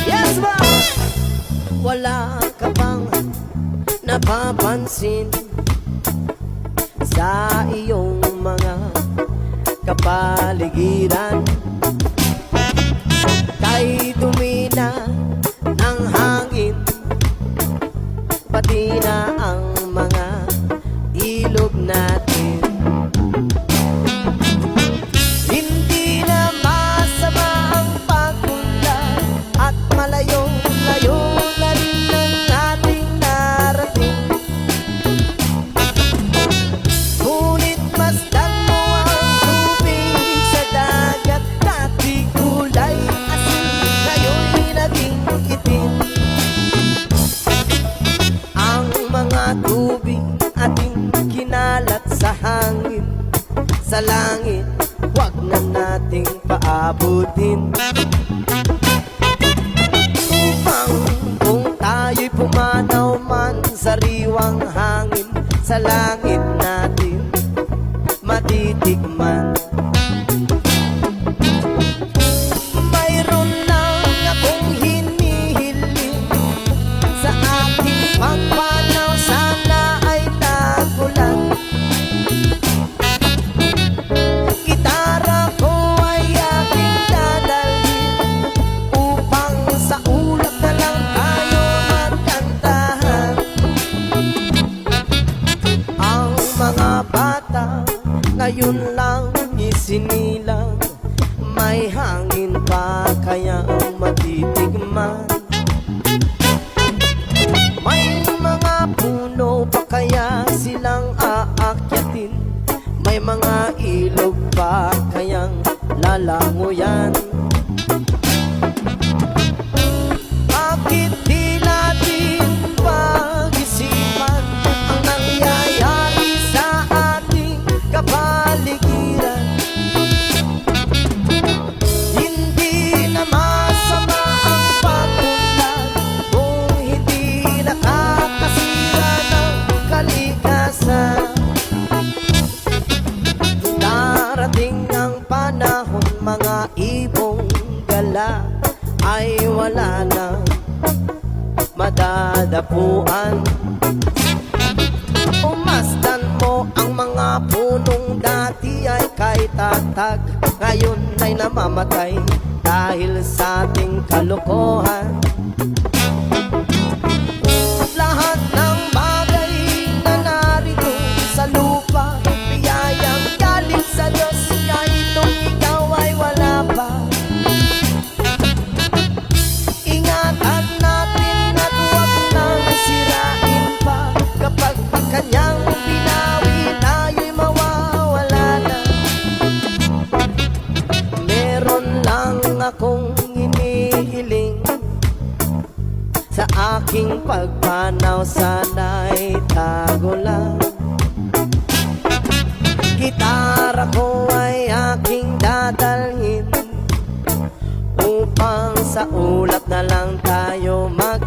Yes, ba? Wala ka bang napapansin sa iyong mga kapaligiran? Kay dumi na ng hangin, pati na ang mga ilog natin. Hindi na masama ang pagpunta at malayo-layo na rin ang ating narating. Ngunit masdan mo ang tubig sa dagat, dati kulay asin, ngayon'y naging itim. Ang mga tubig ating kinalat sa hangin, sa langit, wag na nating paabutin. Upang kung tayo'y pumanaw man sa riwang hangin, sa langit natin matitikman. Mayroon lang akong hinihiling sa aking pagpanaw, sana ay tagulan. Gitara ko ay aking dadalhin upang sa ulap na lang tayo magkantahan. Ang mga bata ngayon lang isinilang, may hangin pa kaya matitigman. May mga puno pa kaya silang aakyatin, may mga ilog pa kayang lalangoyan. Bakit di natin pag-isipan ang nangyayari sa ating kapaligiran? Hindi na masama ang pag-unlad kung hindi nakakasira ng kalikasan. Darating ang panahon, mga ibong gala ay wala na madadapuan. Umasdan mo ang mga punong dati ay kay tatag, ngayon ay namamatay dahil sa ating kalokohan. Lahat ng bagay na narito sa lupa, biyayang galing sa Diyos, kahit nung ikaw ay wala pa. Ingatan natin at huwag nang sirain pa, kapag kanyang binawi tayo'y mawawala na. Meron lang akong hinihiling sa aking pagpanaw, sana'y tago lang. Gitara ko ay aking dadalhin upang sa ulap na lang tayo mag